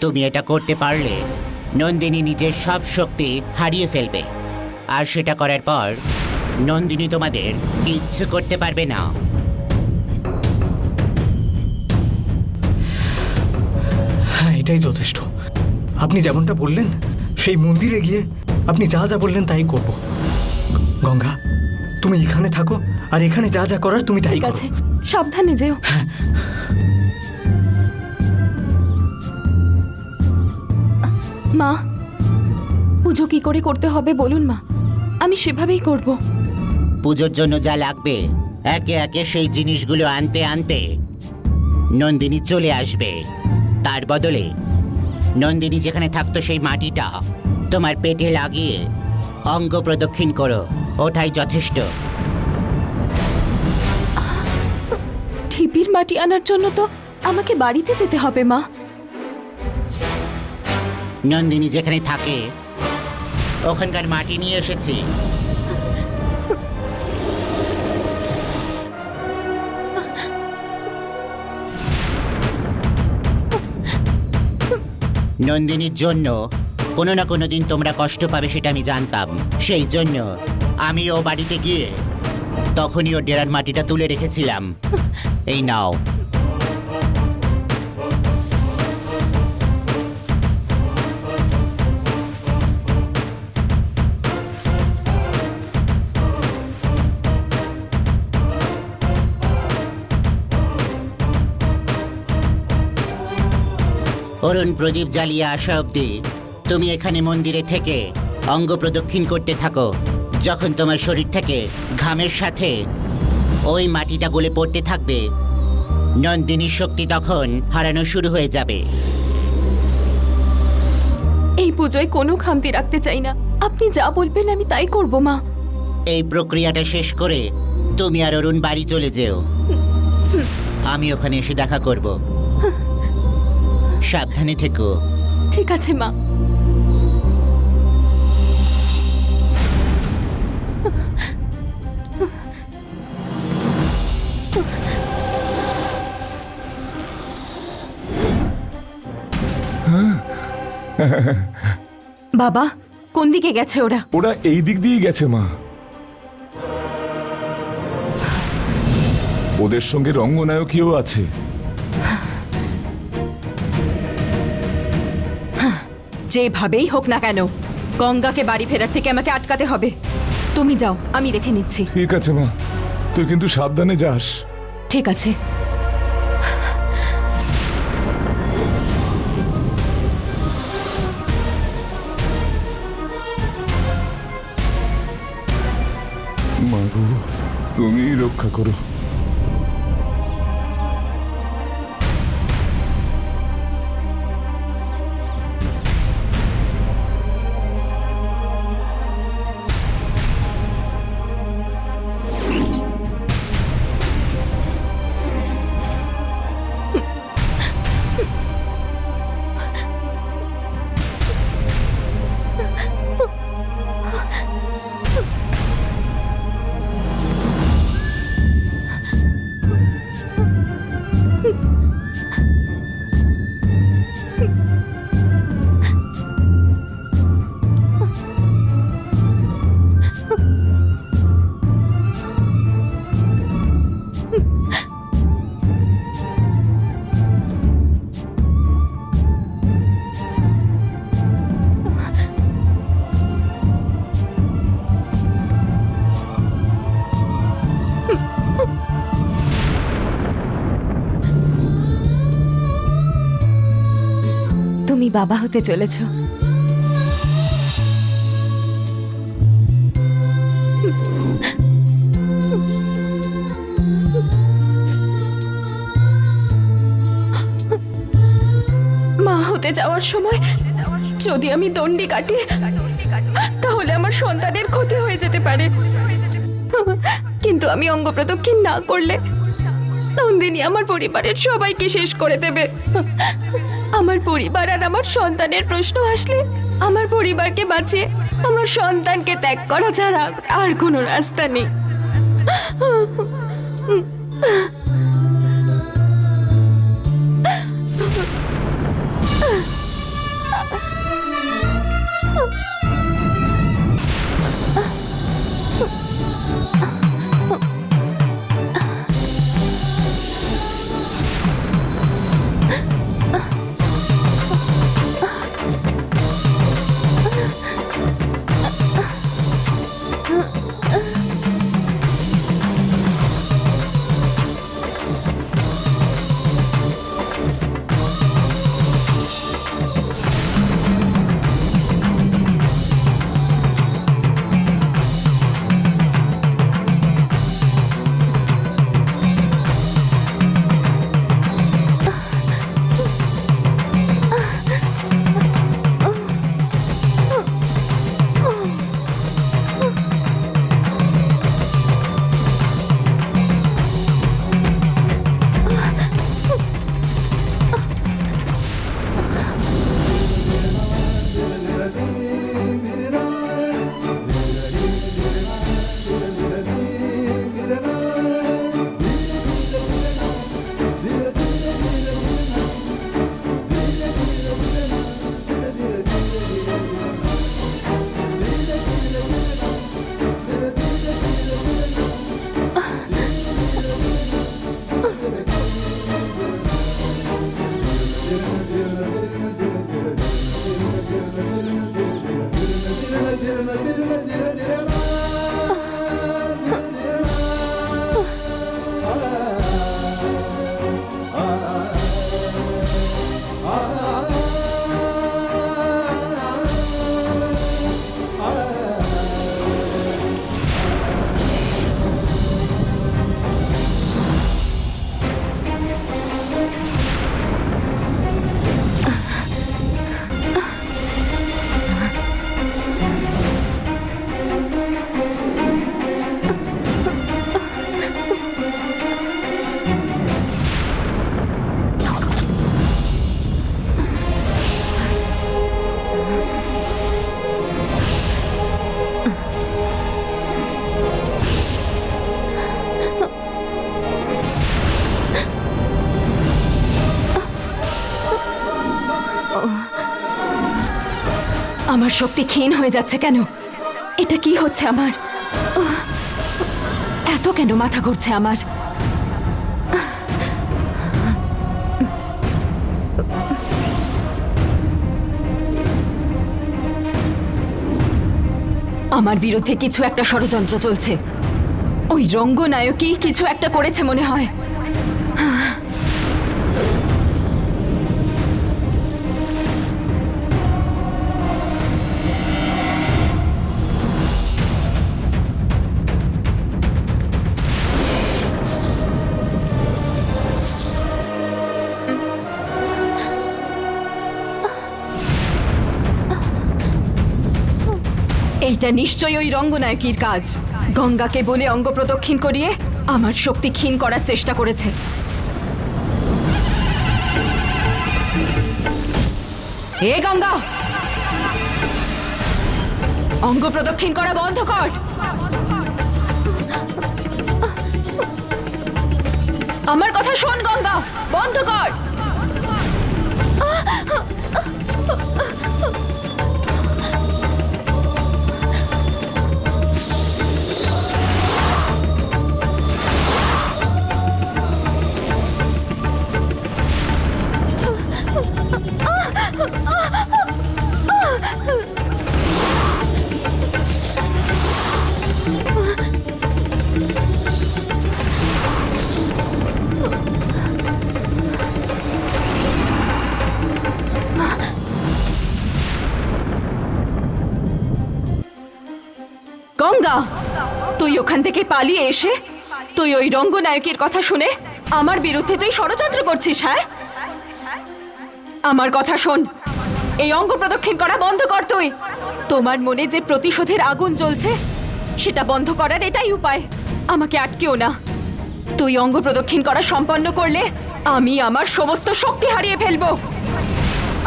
তুমি এটা করতে পারলে নন্দিনী নিজের সব শক্তি হারিয়ে ফেলবে, আর সেটা করার পর নন্দিনী তোমাদের কিচ্ছু করতে পারবে না। হ্যাঁ, এটাই যথেষ্ট। আপনি যেমনটা বললেন সেই মন্দিরে গিয়ে আপনি যা যা বললেন তাই করব। গঙ্গা, তুমি এখানে থাকো, আর এখানে যা যা করার তুমি তাই ঠিক করো। আছে, সাবধানে যেও। মা, পুজো কি করে করতে হবে বলুন মা, আমি সেভাবেই করব। পুজোর জন্য যা লাগবে একে একে সেই জিনিসগুলো আনতে আনতে নন্দিনী চলে আসবে। তার বদলে নন্দিনী যেখানে থাকতো সেই মাটিটা তোমার পেটে লাগিয়ে অঙ্গ প্রদক্ষিণ করো, ওটাই যথেষ্ট। ঢিপির মাটি আনার জন্য তো আমাকে বাড়িতে যেতে হবে মা। নন্দিনী যেখানে থাকে ওখানকার মাটি নিয়ে এসেছি। নন্দিনীর জন্য কোনো না কোনো দিন তোমরা কষ্ট পাবে সেটা আমি জানতাম, সেই জন্য আমি ও বাড়িতে গিয়ে তখনই ও ডেরার মাটিটা তুলে রেখেছিলাম। এই নাও। অরুণ প্রদীপ জ্বালিয়ে আসা অবধি তুমি এখানে মন্দিরে থেকে অঙ্গ প্রদক্ষিণ করতে থাকো। যখন তোমার শরীর থেকে ঘামের সাথে ওই মাটিটা গলে পড়তে থাকবে, নন্দিনীর শক্তি তখন হারানো শুরু হয়ে যাবে। এই পুজোয় কোনো খামতি রাখতে চাই না, আপনি যা বলবেন আমি তাই করব মা। এই প্রক্রিয়াটা শেষ করে তুমি আর অরুণ বাড়ি চলে যেও, আমি ওখানে এসে দেখা করব। সাবধানে থেকো। ঠিক আছে মা। বাবা, কোন দিকে গেছে ওরা? ওরা এই দিক দিয়েই গেছে মা। ওদের সঙ্গে রঙ্গনায়কীও আছে। যেভাবেই হোক না কেন গঙ্গাকে বাড়ি ফেরার থেকে আমাকে আটকাতে হবে। তুমি যাও, আমি দেখে নিচ্ছি। ঠিক আছে মা, তুই কিন্তু সাবধানে যাস। ঠিক আছে। মা গো, তুমিই রক্ষা করো। তুমি বাবা হতে চলেছ। মা হতে যাওয়ার সময় যদি আমি দণ্ডি কাটি তাহলে আমার সন্তানের ক্ষতি হয়ে যেতে পারে, কিন্তু আমি অঙ্গ প্রদক্ষিণ না করলে নন্দিনী আমার পরিবারের সবাইকে শেষ করে দেবে। আমার পরিবার আর আমার সন্তানের প্রশ্ন আসলে আমার পরিবারকে বাঁচিয়ে আমার সন্তানকে ত্যাগ করা ছাড়া আর কোনো রাস্তা নেই। আমার শক্তি ক্ষীণ হয়ে যাচ্ছে কেন? এটা কি হচ্ছে আমার? এত কেন মাথা ঘুরছে আমার? আমার বিরুদ্ধে কিছু একটা ষড়যন্ত্র চলছে। ওই রঙ্গনায়কই কিছু একটা করেছে মনে হয়। এইটা নিশ্চয়ই ওই রঙ্গনায়কীর কাজ। গঙ্গাকে বলে অঙ্গ প্রদক্ষিণ করিয়ে আমার শক্তি ক্ষীণ করার চেষ্টা করেছে। হে গঙ্গা, অঙ্গ প্রদক্ষিণ করা বন্ধ কর। আমার কথা শোন গঙ্গা, বন্ধ কর। গঙ্গা, তুই ওখান থেকে পালিয়ে এসে তুই ওই রঙ্গনায়কের কথা শুনে আমার বিরুদ্ধে তুই ষড়যন্ত্র করছিস। হ্যাঁ, আমার কথা শোন, এই অঙ্গ প্রদক্ষিণ করা বন্ধ কর তুই। তোমার মনে যে প্রতিশোধের আগুন জ্বলছে সেটা বন্ধ করার এটাই উপায়। আমাকে আটকেও না। তুই অঙ্গ প্রদক্ষিণ করা সম্পন্ন করলে আমি আমার সমস্ত শক্তি হারিয়ে ফেলবো।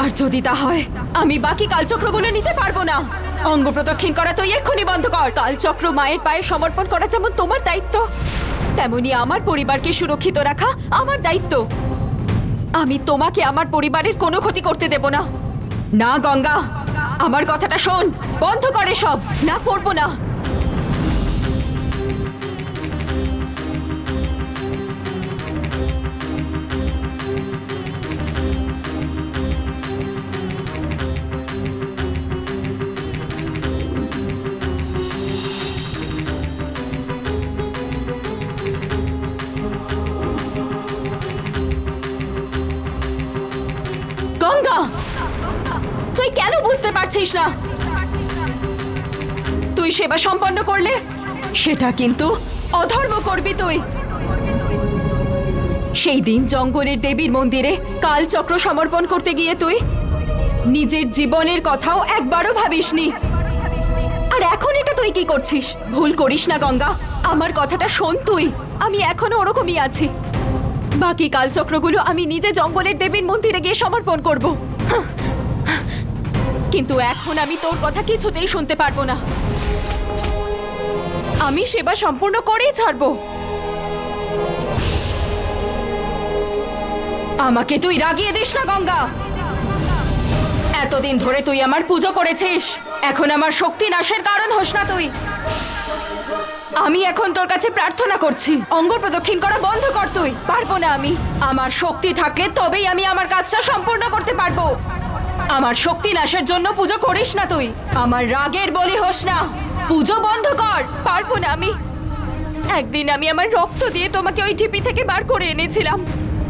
আর যদি তা হয় আমি বাকি কালচক্রগুলো নিতে পারবো না। অঙ্গ প্রদক্ষিণ করা তুই এক্ষুনি বন্ধ কর। কালচক্র মায়ের পায়ে সমর্পণ করা যেমন তোমার দায়িত্ব, তেমনি আমার পরিবারকে সুরক্ষিত রাখা আমার দায়িত্ব। আমি তোমাকে আমার পরিবারের কোনো ক্ষতি করতে দেব না। না গঙ্গা, আমার কথাটা শোন, বন্ধ করে সব। না, করবো না। গঙ্গা, তুই কেন বুঝতে পারছিস না? তুই সেবা সম্পন্ন করলে সেটা কিন্তু অধর্ম করবি তুই। সেই দিন জঙ্গলের দেবীর মন্দিরে কালচক্র সমর্পণ করতে গিয়ে তুই নিজের জীবনের কথাও একবারও ভাবিসনি। আর এখন এটা তুই কি করছিস? ভুল করিস না গঙ্গা, আমার কথাটা শোন তুই। আমি এখনো ওরকমই আছি। বাকি কালচক্রগুলো আমি নিজে জঙ্গলের দেবীর মন্দিরে গিয়ে সমর্পণ করব। কিন্তু এখন আমি তোর কথা কিছুতেই শুনতে পারবো না। আমি সেবা সম্পূর্ণ করেই ছাড়বো। আমাকে তুই রাগিয়ে দিস না গঙ্গা। এতদিন ধরে তুই আমার পুজো করেছিস, এখন আমার শক্তি নাশের কারণ হোস না তুই। আমি এখন তোর কাছে প্রার্থনা করছি, অঙ্গ প্রদক্ষিণ করা বন্ধ কর তুই। পারবো না আমি। আমার শক্তি থাকলে তবেই আমি আমার কাজটা সম্পূর্ণ করতে পারবো। আমার শক্তি নাশের জন্য পুজো করিস না তুই। আমার রাগের বলি হোস না। পুজো বন্ধ কর। পারবো না আমি। একদিন আমি আমার রক্ত দিয়ে তোমাকে ওই ঢিপি থেকে বার করে এনেছিলাম,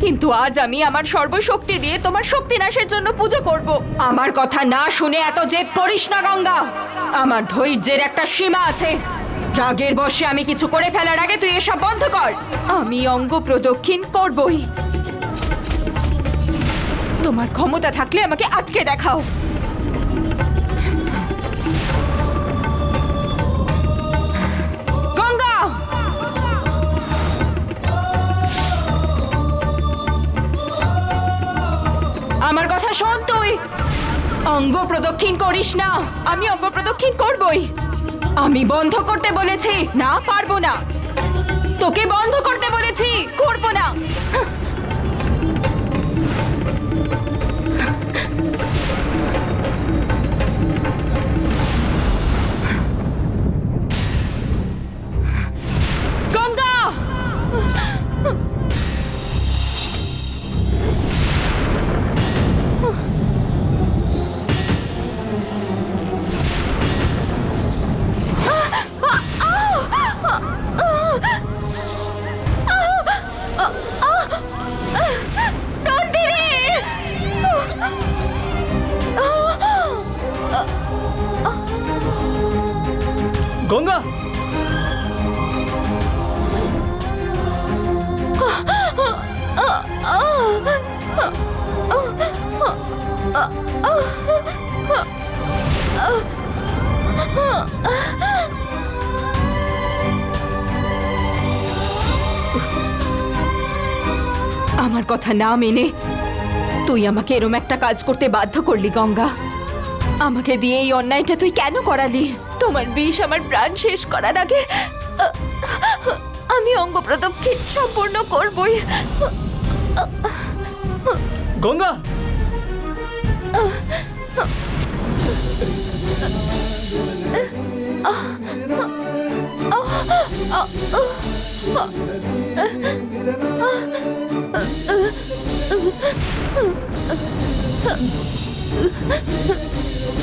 কিন্তু আজ আমি আমার সর্বশক্তি দিয়ে তোমার শক্তি নাশের জন্য পুজো করব। আমার কথা না শুনে এত জেদ করিস না গঙ্গা। আমার ধৈর্যের একটা সীমা আছে। রাগের বশে আমি কিছু করে ফেলার আগে তুই এসব বন্ধ কর। আমি অঙ্গ প্রদক্ষিণ করবই। তোমার ক্ষমতা থাকলে আমাকে আটকে দেখাও। গঙ্গা, আমার কথা শোন তুই। অঙ্গ প্রদক্ষিণ করিস না। আমি অঙ্গ প্রদক্ষিণ করবই। আমি বন্ধ করতে বলেছি। না, পারবো না। তোকে বন্ধ করতে বলেছি, করবো না। গঙ্গা, আমার কথা না মেনে তুই আমাকে এরম একটা কাজ করতে বাধ্য করলি গঙ্গা। আমাকে দিয়ে এই অন্যায়টা তুই কেন করালি? তোমার বিষ আমার প্রাণ শেষ করার আগে আমি অঙ্গ প্রদক্ষিণ সম্পূর্ণ করবই। গঙ্গা,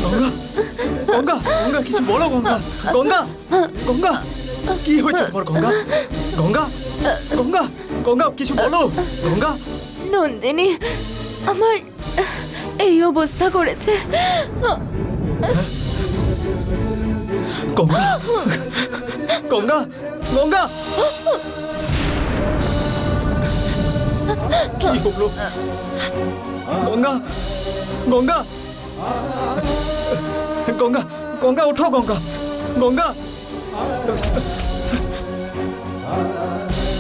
গঙ্গা, গঙ্গা, গঙ্গা, কিছু বলো গঙ্গা। গঙ্গা, গঙ্গা, কি হয়েছে তোমার গঙ্গা? গঙ্গা, গঙ্গা, গঙ্গা, কিছু বলো গঙ্গা। নন্দিনী আমার এই অবস্থা করেছে। গঙ্গা, গঙ্গা, গঙ্গা, কি হলো? গঙ্গা, গঙ্গা, গঙ্গা, গঙ্গা, ওঠো গঙ্গা, গঙ্গা,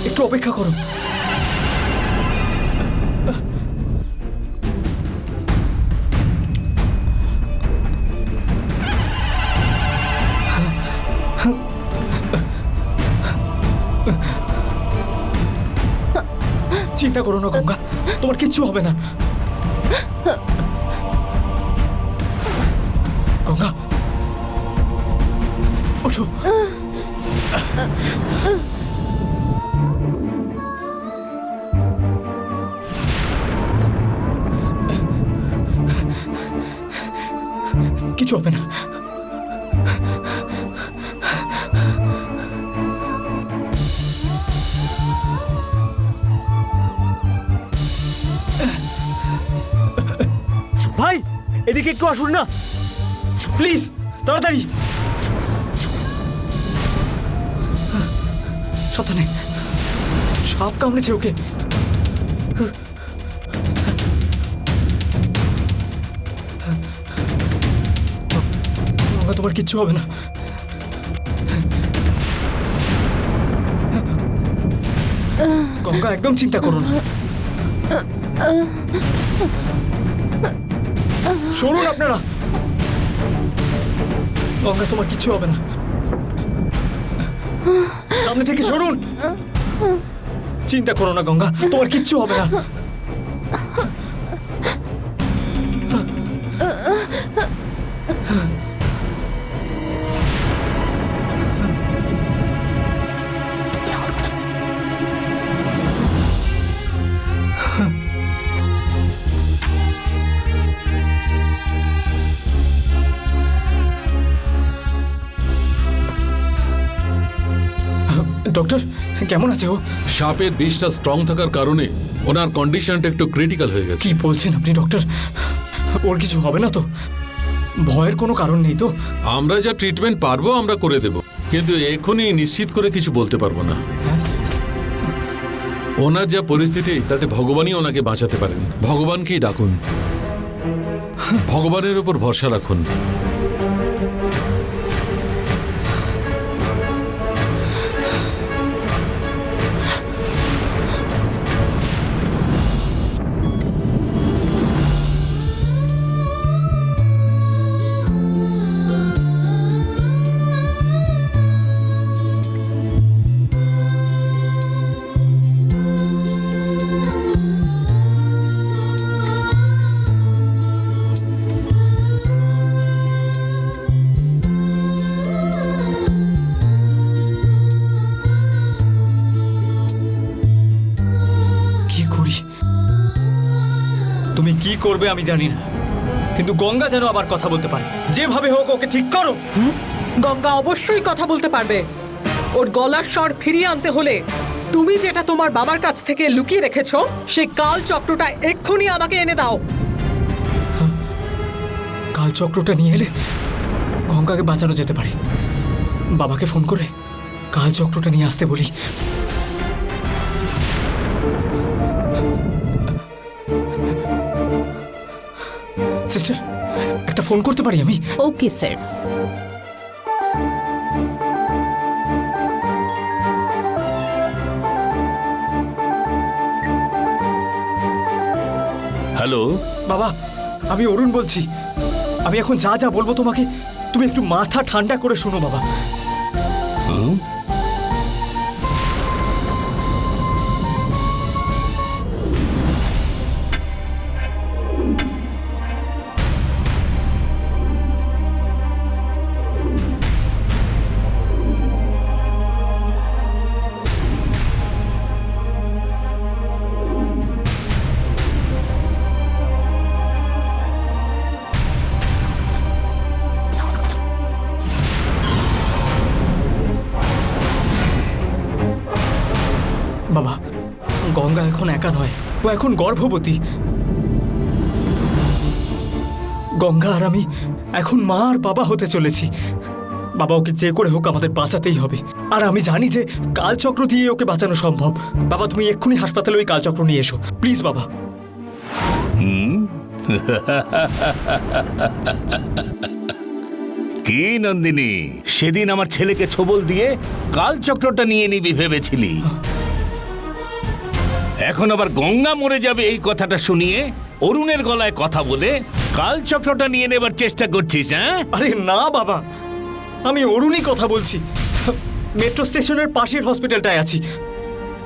একটু অপেক্ষা করো। চিন্তা করো না গঙ্গা, তোমার কিচ্ছু হবে না। গঙ্গা, ওঠো। কিছু হবে না। ভাই, এদিকে একটু আসুন না প্লিজ, তাড়াতাড়ি। সাবধানে, সাপ কামড়েছে ওকে। তোমার কিচ্ছু হবে না। গঙ্গা, একদম চিন্তা করো না। সরুন আপনারা। গঙ্গা, তোমার কিচ্ছু হবে না। সামনে থেকে সরুন। চিন্তা করো না গঙ্গা, তোমার কিচ্ছু হবে না। ডক্টর, কেমন আছে ও? সাপের বিষটা স্ট্রং থাকার কারণে ওনার কন্ডিশনটা একটু ক্রিটিক্যাল হয়ে গেছে। কি বলছেন আপনি ডক্টর? ওর কিছু হবে না তো? ভয়ের কোনো কারণ নেই তো? আমরা যা ট্রিটমেন্ট পারবো আমরা করে দেব, কিন্তু এখনই নিশ্চিত করে কিছু বলতে পারবো না। ওনার যা পরিস্থিতি তাতে ভগবানই ওনাকে বাঁচাতে পারেন। ভগবানকেই ডাকুন, ভগবানের উপর ভরসা রাখুন। তুমি কি করবে আমি জানি না, কিন্তু গঙ্গা যেন আবার কথা বলতে পারে। যেভাবে হোক ওকে ঠিক করো। গঙ্গা অবশ্যই কথা বলতে পারবে। ওর গলার স্বর ফিরিয়ে আনতে হলে তুমি যেটা তোমার বাবার কাছ থেকে লুকিয়ে রেখেছো সেই কাল চক্রটা এক্ষুনি আমাকে এনে দাও। কাল চক্রটা নিয়ে এলে গঙ্গাকে বাঁচানো যেতে পারে। বাবাকে ফোন করে কাল চক্রটা নিয়ে আসতে বলি। সিস্টার, একটা ফোন করতে পারি আমি? Okay sir. হ্যালো। বাবা, আমি অরুণ বলছি। আমি এখন যা যা বলবো তোমাকে, তুমি একটু মাথা ঠান্ডা করে শোনো বাবা। বাবা, গঙ্গা এখন একা নয়, ও এখন গর্ভবতী। গঙ্গা আর আমি এখন মা আর বাবা হতে চলেছি। বাবা, ওকে যে করে হোক আমাদের বাঁচাতেই হবে। আর আমি জানি যে কালচক্র দিয়ে ওকে বাঁচানো সম্ভব। বাবা, তুমি এক্ষুনি হাসপাতালে ওই কালচক্র নিয়ে এসো প্লিজ বাবা। কি নন্দিনী, সেদিন আমার ছেলেকে ছোবল দিয়ে কালচক্রটা নিয়ে নিবি ভেবেছিলি, এখন আবার গঙ্গা মরে যাবে এই কথাটা শুনিয়ে অরুণের গলায় কথা বলে কালচক্রটা নিয়ে নেবার চেষ্টা করছিস? হ্যাঁ? আরে না বাবা, আমি অরুণই কথা বলছি। মেট্রো স্টেশনের পাশের হসপিটালটায় আছি।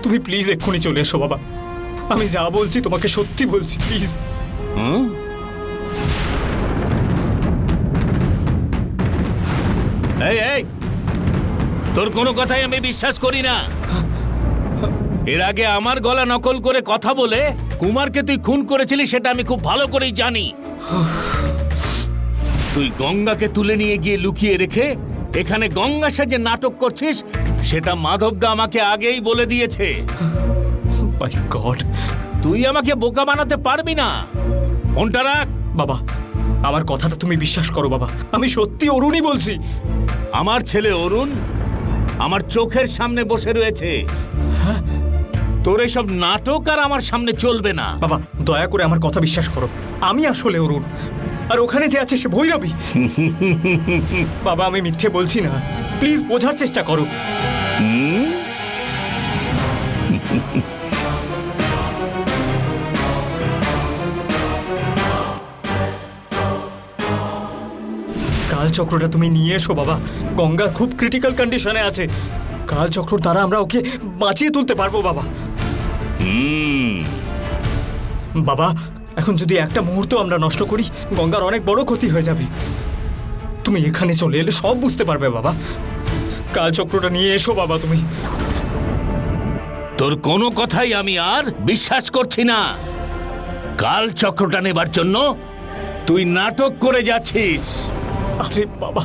তুমি প্লিজ এক্ষুনি চলে এসো বাবা। আমি যা বলছি তোমাকে সত্যি বলছি, প্লিজ। হুম? এই এই, তোর কোনো কথাই আমি বিশ্বাস করি না। এর আগে আমার গলা নকল করে কথা বলে কুমারকে তুই খুন করেছিলি, সেটা আমি খুব ভালো করেই জানি। তুই গঙ্গাকে তুলে নিয়ে গিয়ে লুকিয়ে রেখে এখানে গঙ্গা সাজে নাটক করছিস, সেটা মাধবদা আমাকে আগেই বলে দিয়েছে। মাই গড, তুই আমাকে বোকা বানাতে পারবি না। ফোনটা রাখ। বাবা, আমার কথাটা তুমি বিশ্বাস করো বাবা, আমি সত্যি অরুণই বলছি। আমার ছেলে অরুণ আমার চোখের সামনে বসে রয়েছে। তোর এসব নাটক আর আমার সামনে চলবে না। বাবা, দয়া করে আমার কথা বিশ্বাস করো, আমি আসলে অরুণ, আর ওখানে যে আছে সে ভৈরবী। বাবা, আমি মিথ্যে বলছি না, প্লিজ বোঝার চেষ্টা করো। কালচক্রটা তুমি নিয়ে এসো বাবা। গঙ্গা খুব ক্রিটিক্যাল কন্ডিশনে আছে। কালচক্রর দ্বারা আমরা ওকে বাঁচিয়ে তুলতে পারবো বাবা। বাবা, এখন যদি একটা মুহূর্ত আমরা নষ্ট করি, গঙ্গার অনেক বড় ক্ষতি হয়ে যাবে। তুমি এখানে চলে এলে সব বুঝতে পারবে বাবা। কালচক্রটা নিয়ে এসো বাবা তুমি। তোর কোনো কথাই আমি আর বিশ্বাস করছি না। কাল চক্রটা নেবার জন্য তুই নাটক করে যাচ্ছিস। আরে বাবা,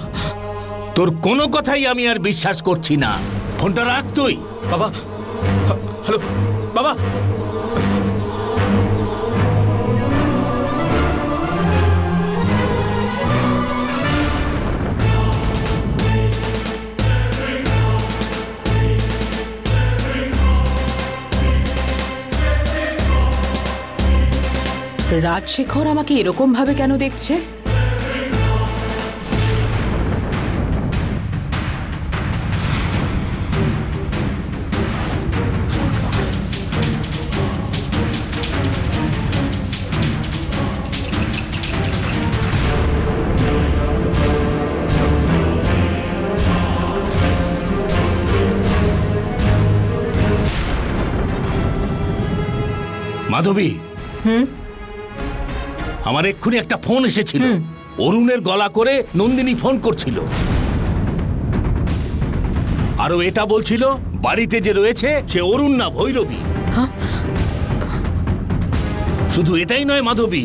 তোর কোনো কথাই আমি আর বিশ্বাস করছি না। ফোনটা রাখ তুই। বাবা, হ্যালো বাবা। রাজশেখর আমাকে এরকম ভাবে কেন দেখছে? মাধবী, আমার এক্ষুনি একটা ফোন এসেছিল। অরুণের গলা করে নন্দিনী ফোন করছিল, আরো এটা বলছিল বাড়িতে যে রয়েছে সে অরুণ না, ভৈরবী। শুধু এটাই নয় মাধবী,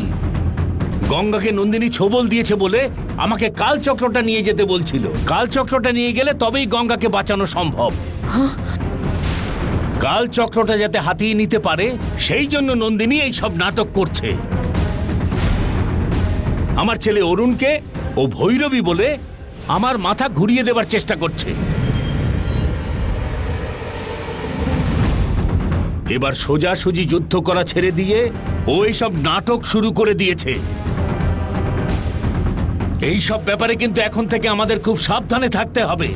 গঙ্গাকে নন্দিনী ছোবল দিয়েছে বলে আমাকে কালচক্রটা নিয়ে যেতে বলছিল। কালচক্রটা নিয়ে গেলে তবেই গঙ্গাকে বাঁচানো সম্ভব। কালচক্রটা যাতে হাতিয়ে নিতে পারে সেই জন্য নন্দিনী এই সব নাটক করছে। আমার ছেলে অরুণকে ও ভৈরবী বলে আমার মাথা ঘুরিয়ে দেবার চেষ্টা করছে। এবার সোজাসুজি যুদ্ধ করা ছেড়ে দিয়ে ও এইসব নাটক শুরু করে দিয়েছে। এই সব ব্যাপারে কিন্তু এখন থেকে আমাদের খুব সাবধানে থাকতে হবে।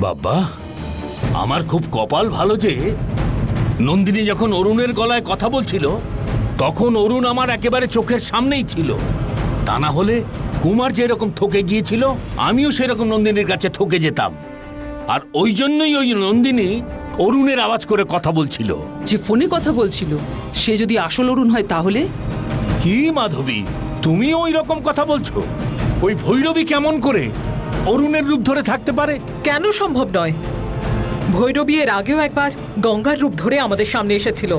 বাবা, আমার খুব কপাল ভালো যে নন্দিনী যখন অরুণের গলায় কথা বলছিল তখন অরুণ আমার একেবারে চোখের সামনেই ছিল। তা না হলে কুমার যেরকম ঠকে গিয়েছিল আমিও সেরকম নন্দিনীর কাছে ঠকে যেতাম। আর ওই জন্যই ওই নন্দিনী অরুণের আওয়াজ করে কথা বলছিল। যে ফোনে কথা বলছিল সে যদি আসল অরুণ হয় তাহলে? কি মাধবী, তুমি ওই রকম কথা বলছো? ওই ভৈরবী কেমন করে অরুণের রূপ ধরে থাকতে পারে? কেন সম্ভব নয়? ভৈরবী এর আগেও একবার গঙ্গার রূপ ধরে আমাদের সামনে এসেছিল।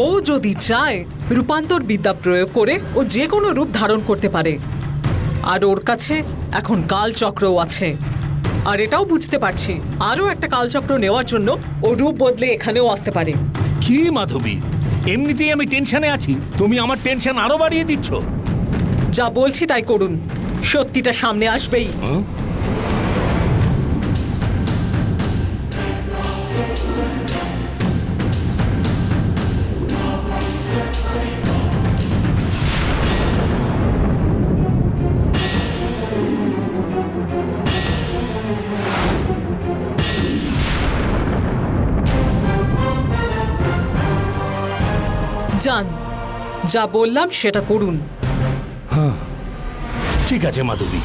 ও যদি চায় রূপান্তর বিদ্যা প্রয়োগ করে ও যে কোনো রূপ ধারণ করতে পারে। আর ওর কাছে এখন কালচক্রও আছে। আর এটাও বুঝতে পারছি আরও একটা কালচক্র নেওয়ার জন্য ও রূপ বদলে এখানেও আসতে পারে। কি মাধবী, এমনিতেই আমি টেনশনে আছি, তুমি আমার টেনশন আরো বাড়িয়ে দিচ্ছ। যা বলছি তাই করুন, সত্যিটা সামনে আসবেই। যান, যা বললাম সেটা করুন। ঠিক আছে মাধবী।